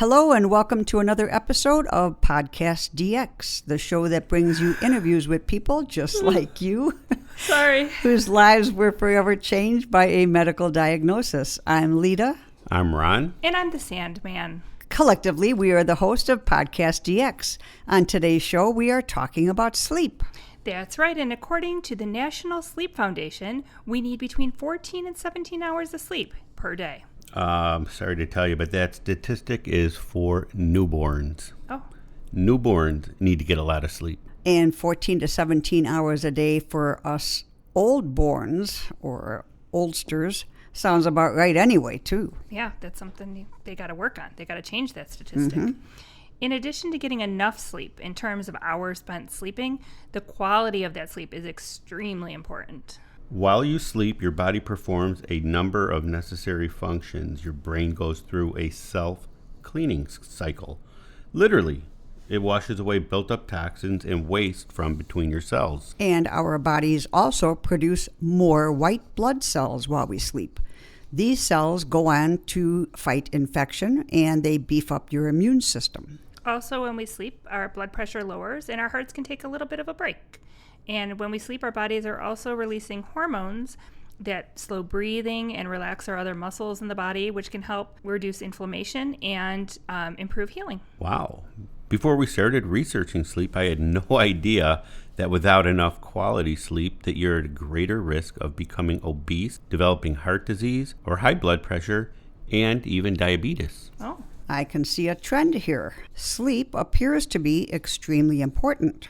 Hello and welcome to another episode of PodcastDX, the show that brings you interviews with people just like you. Sorry. Whose lives were forever changed by a medical diagnosis. I'm Lita. I'm Ron. And I'm the Sandman. Collectively, we are the host of PodcastDX. On today's show, we are talking about sleep. That's right, and according to the National Sleep Foundation, we need between 14 and 17 hours of sleep per day. Sorry to tell you, but that statistic is for newborns. Oh. Newborns need to get a lot of sleep. And 14 to 17 hours a day for us oldborns or oldsters sounds about right anyway, too. Yeah, that's something they got to work on. They got to change that statistic. In addition to getting enough sleep in terms of hours spent sleeping, the quality of that sleep is extremely important. While you sleep, your body performs a number of necessary functions. Your brain goes through a self-cleaning cycle. Literally, it washes away built-up toxins and waste from between your cells. And our bodies also produce more white blood cells while we sleep. These cells go on to fight infection, and they beef up your immune system. Also, when we sleep, our blood pressure lowers, and our hearts can take a little bit of a break. And when we sleep, our bodies are also releasing hormones that slow breathing and relax our other muscles in the body, which can help reduce inflammation and improve healing. Wow. Before we started researching sleep, I had no idea that without enough quality sleep that you're at greater risk of becoming obese, developing heart disease or high blood pressure, and even diabetes. Oh. I can see a trend here. Sleep appears to be extremely important.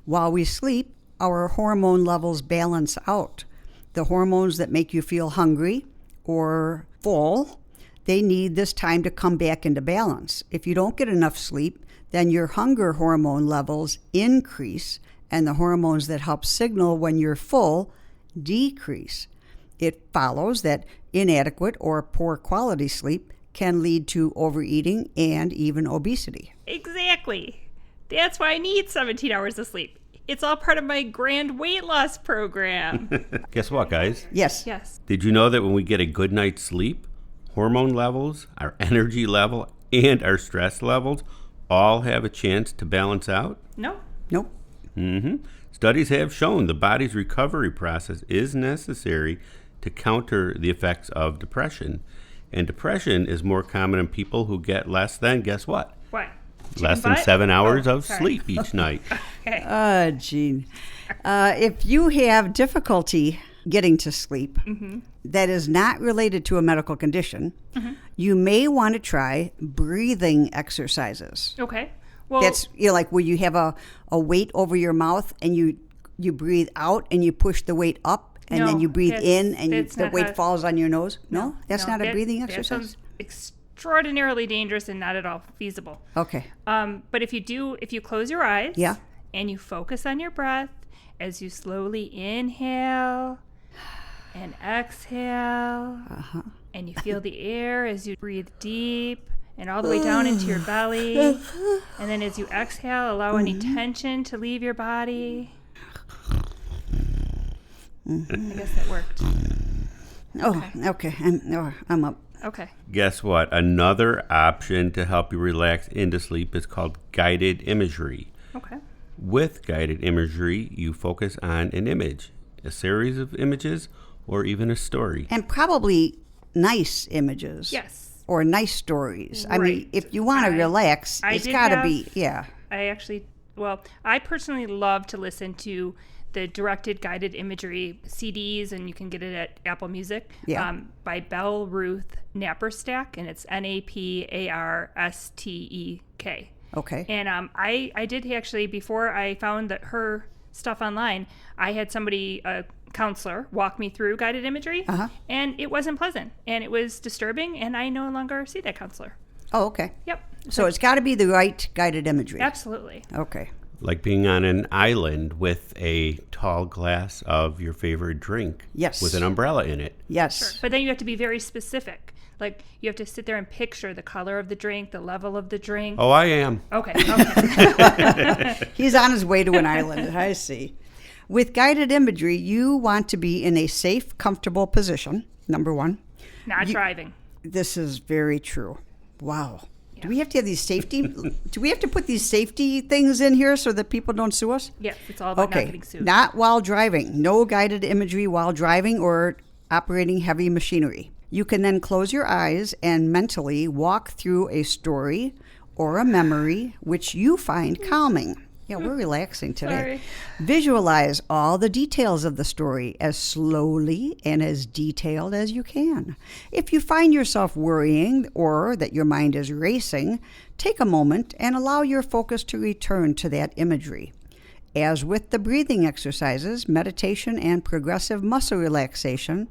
While we sleep, our hormone levels balance out. The hormones that make you feel hungry or full, they need this time to come back into balance. If you don't get enough sleep, then your hunger hormone levels increase, and the hormones that help signal when you're full decrease. It follows that inadequate or poor quality sleep can lead to overeating and even obesity. Exactly. That's why I need 17 hours of sleep. It's all part of my grand weight loss program. Guess what, guys? Yes. Yes. Did you know that when we get a good night's sleep, hormone levels, our energy level, and our stress levels all have a chance to balance out? No. Nope. Studies have shown the body's recovery process is necessary to counter the effects of depression. And depression is more common in people who get less than, guess what? What? Less than 7 hours of sorry. sleep each night. Okay. Gene. If you have difficulty getting to sleep that is not related to a medical condition, you may want to try breathing exercises. Okay. Well, That's like where you have a weight over your mouth and you breathe out and you push the weight up and No, then you breathe in and that's the not weight how- falls on your nose. No, that's not a breathing That exercise. sounds extraordinarily dangerous and not at all feasible. Okay. But if you close your eyes, Yeah. and you focus on your breath as you slowly inhale and exhale, and you feel the air as you breathe deep and all the way down into your belly, and then as you exhale, allow any tension to leave your body. I guess that worked. Okay. I'm up. Okay. Guess what? Another option to help you relax into sleep is called guided imagery. Okay. With guided imagery, you focus on an image, a series of images, or even a story. And probably nice images. Yes. Or nice stories. I mean, Right. if you want to relax, it's got to be, I personally love to listen to the directed guided imagery CDs, and you can get it at Apple Music, by Belle Ruth Naparstek, and it's Naparstek. Okay. And I did actually, before I found that her stuff online, I had somebody, a counselor, walk me through guided imagery, and it wasn't pleasant, and it was disturbing, and I no longer see that counselor. Oh, okay. Yep. So it's got to be the right guided imagery. Absolutely. Okay. Like being on an island with a tall glass of your favorite drink. Yes. With an umbrella in it. Yes. Sure. But then you have to be very specific. Like, you have to sit there and picture the color of the drink, the level of the drink. Oh, I am. Okay. He's on his way to an island. I see. With guided imagery, you want to be in a safe, comfortable position, number one. Not driving. This is very true. Wow. Do we have to have these safety? Do we have to put these safety things in here so that people don't sue us? Yes, it's all about not getting sued. Not while driving. No guided imagery while driving or operating heavy machinery. You can then close your eyes and mentally walk through a story or a memory which you find calming. Yeah, we're relaxing today. Sorry. Visualize all the details of the story as slowly and as detailed as you can. If you find yourself worrying or that your mind is racing, take a moment and allow your focus to return to that imagery. As with the breathing exercises, meditation, and progressive muscle relaxation,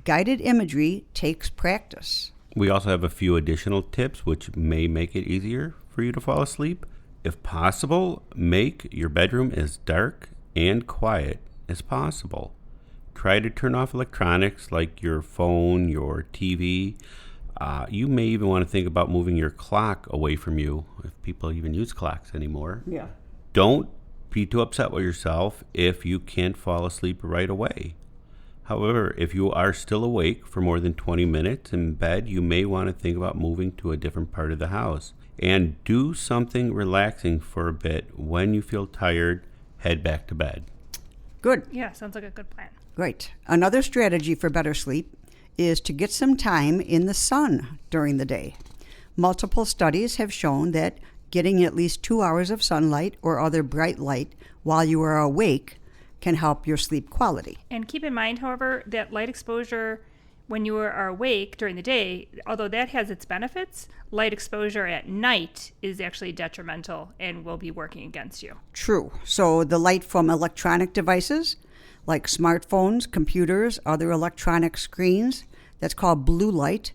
guided imagery takes practice. We also have a few additional tips which may make it easier for you to fall asleep. If possible, make your bedroom as dark and quiet as possible. Try to turn off electronics like your phone, your TV. You may even want to think about moving your clock away from you, if people even use clocks anymore. Yeah. Don't be too upset with yourself if you can't fall asleep right away. However, if you are still awake for more than 20 minutes in bed, you may want to think about moving to a different part of the house. And do something relaxing for a bit. When you feel tired, head back to bed. Good. Yeah, sounds like a good plan. Right. Another strategy for better sleep is to get some time in the sun during the day. Multiple studies have shown that getting at least 2 hours of sunlight or other bright light while you are awake can help your sleep quality. And keep in mind, however, that light exposure when you are awake during the day, although that has its benefits, light exposure at night is actually detrimental and will be working against you. True. So the light from electronic devices like smartphones, computers, other electronic screens, that's called blue light.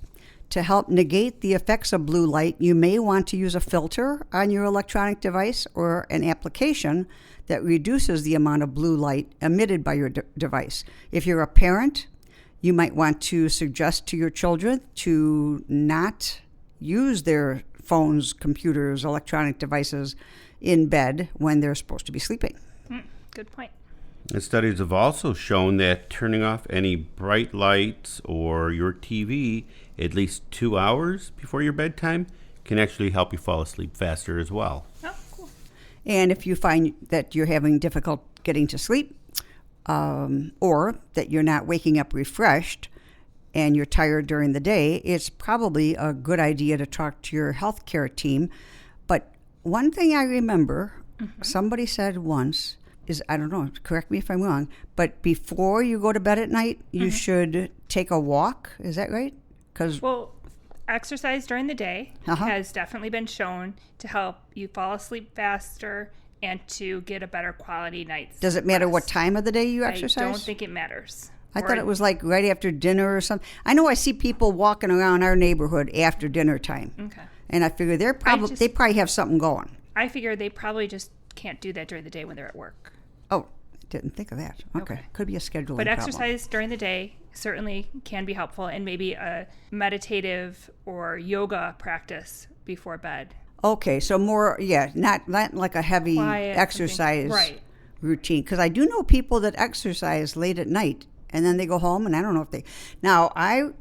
To help negate the effects of blue light, you may want to use a filter on your electronic device or an application that reduces the amount of blue light emitted by your device. If you're a parent, you might want to suggest to your children to not use their phones, computers, electronic devices in bed when they're supposed to be sleeping. Good point. And studies have also shown that turning off any bright lights or your TV at least 2 hours before your bedtime can actually help you fall asleep faster as well. Oh, cool. And if you find that you're having difficulty getting to sleep, or that you're not waking up refreshed and you're tired during the day, it's probably a good idea to talk to your healthcare team. But one thing I remember somebody said once is, I don't know, correct me if I'm wrong, but before you go to bed at night, you should take a walk. Is that right? Well, exercise during the day has definitely been shown to help you fall asleep faster and to get a better quality night's Does it matter what time of the day you exercise? I don't think it matters. I thought it was like right after dinner or something. I know I see people walking around our neighborhood after dinner time. Okay. And I figure they probably have something going. I figure they probably just can't do that during the day when they're at work. Oh, didn't think of that. Okay. Could be a scheduling But problem. exercise during the day certainly can be helpful, and maybe a meditative or yoga practice before bed. Okay, so more, not like a heavy Quiet, exercise routine. Because I do know people that exercise late at night, and then they go home, and I don't know if they... Now, am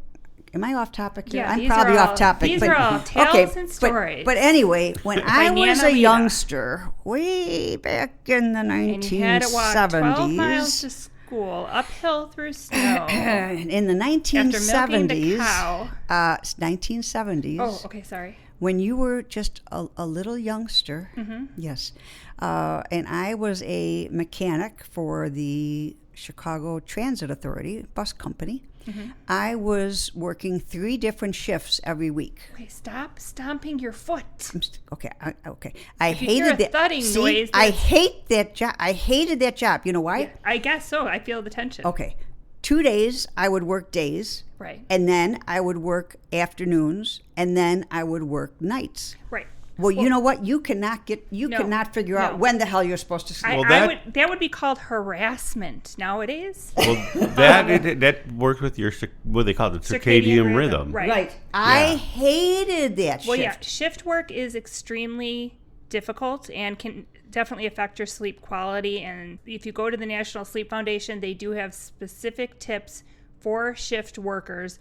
I off topic here? Yeah, I'm probably off topic. These are all tales and stories. But anyway, when I was a youngster, way back in the 1970s... And you had to walk 12 miles to school, uphill through snow. In the 1970s... After milking the cow. 1970s... Oh, okay, sorry. When you were just a little youngster, yes, and I was a mechanic for the Chicago Transit Authority bus company, I was working 3 different shifts every week. Okay, stop stomping your foot. Okay. I hated that. Thudding noise. I hate that job. I hated that job. You know why? Yeah, I guess so. I feel the tension. Okay. 2 days I would work days. Right. And then I would work afternoons, and then I would work nights. Right. Well, you know what? You cannot figure out when the hell you're supposed to sleep. That would be called harassment nowadays. Well, that works with your, what they call it, circadian rhythm. Right. I hated that shift. Well, yeah, shift work is extremely difficult and can definitely affect your sleep quality. And if you go to the National Sleep Foundation, they do have specific tips for shift workers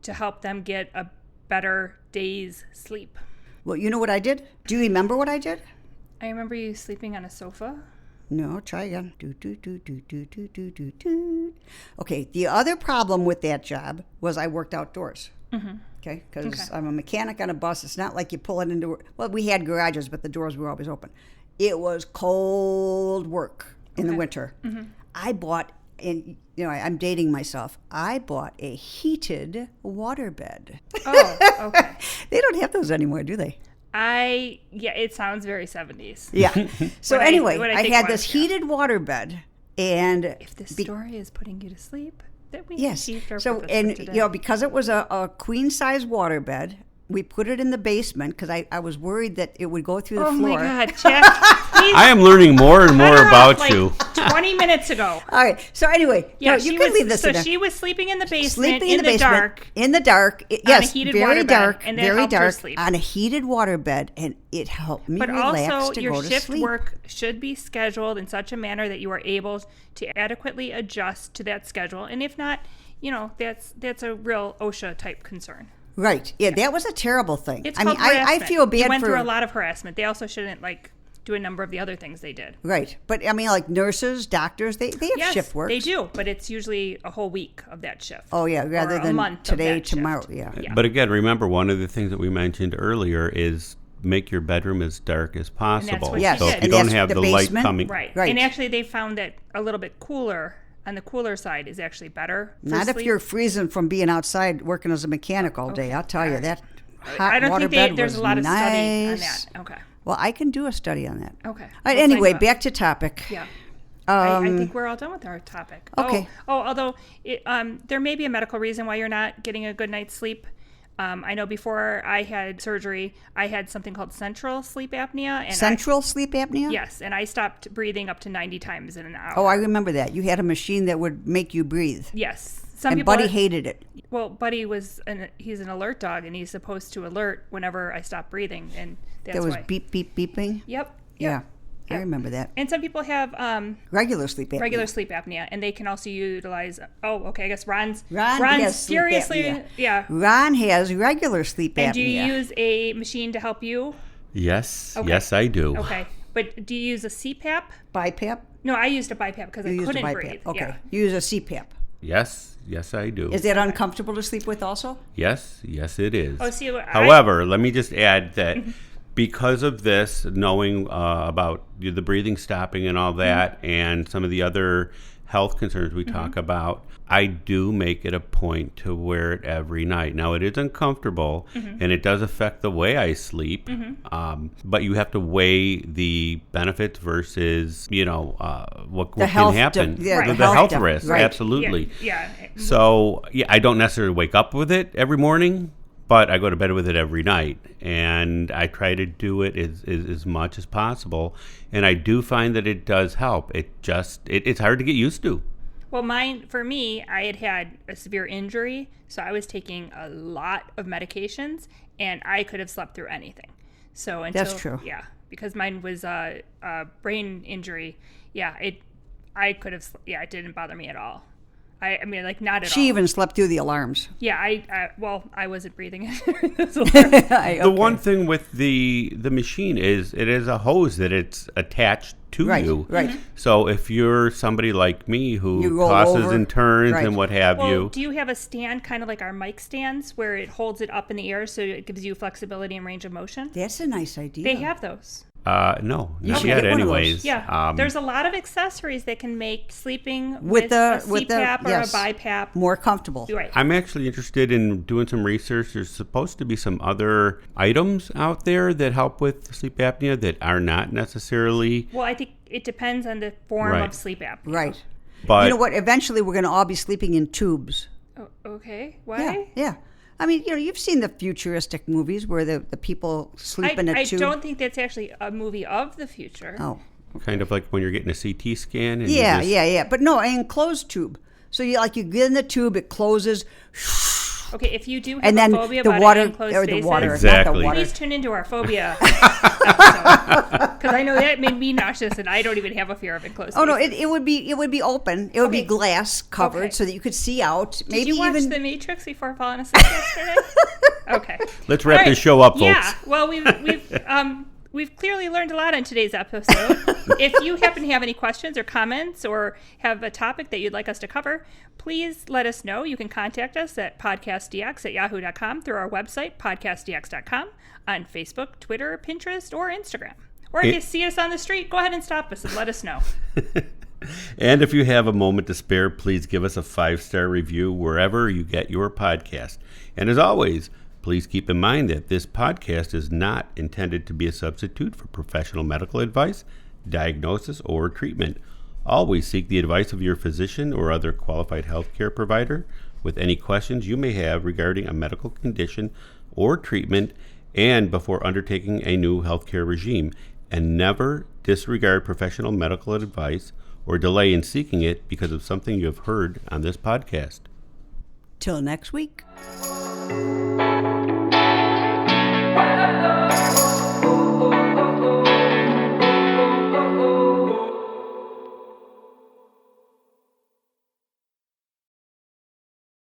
to help them get a better day's sleep. Well, you know what I did? Do you remember what I did? I remember you sleeping on a sofa. No, try again. Okay, the other problem with that job was I worked outdoors. Okay, because I'm a mechanic on a bus. It's not like you pull it into, well, we had garages, but the doors were always open. It was cold work in the winter. I bought, and I'm dating myself, I bought a heated waterbed. Oh, okay. They don't have those anymore, do they? It sounds very 70s. Yeah. So anyway, what I think had was, this heated waterbed, and if this story is putting you to sleep, that we yes. achieved our So purpose for today. because it was a queen size waterbed, we put it in the basement because I was worried that it would go through the floor. Oh my God, Jack! Please, I am learning more and more cut her about off, you. 20 minutes ago. All right. So anyway, Yeah, you can leave this in there. she was sleeping in the basement, Sleeping in the basement, dark. in the dark. Yes, a heated very waterbed, dark, and that very helped her dark, sleep. on a heated waterbed, and it helped me But relax also, to your go to shift sleep. work should be scheduled in such a manner that you are able to adequately adjust to that schedule. And if not, that's a real OSHA type concern. Right. Yeah, that was a terrible thing. It's I mean, called I harassment. feel bad You went for through a lot of harassment. They also shouldn't do a number of the other things they did. right, but I mean, like nurses, doctors, they have Yes, shift work. they do, but it's usually a whole week of that shift. Oh yeah, rather or a than month of today, that shift. tomorrow. Yeah. Yeah. But again, remember, one of the things that we mentioned earlier is make your bedroom as dark as possible. what Yes, she So did. if you and don't that's have the the light basement? coming. Right. Right. And actually, they found that a little bit cooler, on the cooler side, is actually better for Not sleep. if you're freezing from being outside working as a mechanic all day. I'll tell you that hot I don't water think bed there's was a lot of study on nice. that. Okay. Well, I can do a study on that. Okay. All right, We'll anyway, find out. back to topic. Yeah. I think we're all done with our topic. Okay. Although there may be a medical reason why you're not getting a good night's sleep. I know before I had surgery, I had something called central sleep apnea. And Central sleep apnea? yes, and I stopped breathing up to 90 times in an hour. Oh, I remember that. You had a machine that would make you breathe. Yes. Some And people Buddy hated it. Well, Buddy he's an alert dog, and he's supposed to alert whenever I stop breathing, and that's There was why. beep, beep, beeping. Yep. Yeah, I Yep. remember that. And some people have Regular sleep apnea. regular sleep apnea, and they can also utilize. Oh, okay. I guess Ron's has sleep seriously, apnea. yeah. Ron has regular sleep apnea. And do you use a machine to help you? Yes, Okay. yes, I do. Okay, but do you use a CPAP? BiPAP? No, I used a BiPAP because I You used a couldn't BiPAP. breathe. Okay. Yeah. You use a CPAP. Yes, I do. Is that uncomfortable to sleep with also? Yes, it is. Oh, see, However, let me just add that because of this, knowing about the breathing stopping and all that, and some of the other health concerns we talk about, I do make it a point to wear it every night. Now, it is uncomfortable, and it does affect the way I sleep, but you have to weigh the benefits versus, what can health happen. the The health health def- risk, right. absolutely. Yeah. So, I don't necessarily wake up with it every morning, but I go to bed with it every night, and I try to do it as much as possible, and I do find that it does help. It's hard to get used to. Well, for me, I had a severe injury, so I was taking a lot of medications, and I could have slept through anything. So That's true. Yeah, because mine was a brain injury. Yeah, I could have. Yeah, it didn't bother me at all. I mean, like, not at all. She even slept through the alarms. Yeah, I wasn't breathing. The The one thing with the machine is it is a hose that it's attached to Right, you. right. So if you're somebody like me You who roll tosses over. and turns Right. and what have Well, you, do you have a stand, kind of like our mic stands, where it holds it up in the air so it gives you flexibility and range of motion? That's a nice idea. They have those. no, not should yet. get one of those. Anyways, Yeah, there's a lot of accessories that can make sleeping With with, the- a with the- CPAP or yes. a BiPAP. More comfortable. Right. I'm actually interested in doing some research. There's supposed to be some other items out there that help with sleep apnea that are not necessarily. Well, I think it depends on the form Right. of sleep apnea. Right. But You know what? Eventually, we're going to all be sleeping in tubes. Oh, okay. Yeah, Why? yeah. I mean, you've seen the futuristic movies where the people sleep in a I tube. don't think that's actually a movie of the future. Oh. kind of like when you're getting a CT scan. And you Yeah, just- yeah. But no, an enclosed tube. So you get in the tube, it closes, Okay, if you do have And a then phobia the about water, enclosed or spaces, the water, not Exactly. the water. please tune into our phobia episode. Because I know that made me nauseous, and I don't even have a fear of enclosed spaces. Oh no, it would be open. It would be Okay. glass covered Okay. so that you could see out. Did Maybe you watch even The Matrix before falling asleep yesterday? Okay. Let's wrap All right. this show up, folks. Yeah. Well, we've clearly learned a lot on today's episode. If you happen to have any questions or comments or have a topic that you'd like us to cover, please let us know. You can contact us at podcastdx@yahoo.com, through our website, podcastdx.com, on Facebook, Twitter, Pinterest, or Instagram. Or if you see us on the street, go ahead and stop us and let us know. And if you have a moment to spare, please give us a 5-star review wherever you get your podcast. And as always, please keep in mind that this podcast is not intended to be a substitute for professional medical advice, diagnosis, or treatment. Always seek the advice of your physician or other qualified healthcare provider with any questions you may have regarding a medical condition or treatment, and before undertaking a new healthcare regime. And never disregard professional medical advice or delay in seeking it because of something you have heard on this podcast. till next week.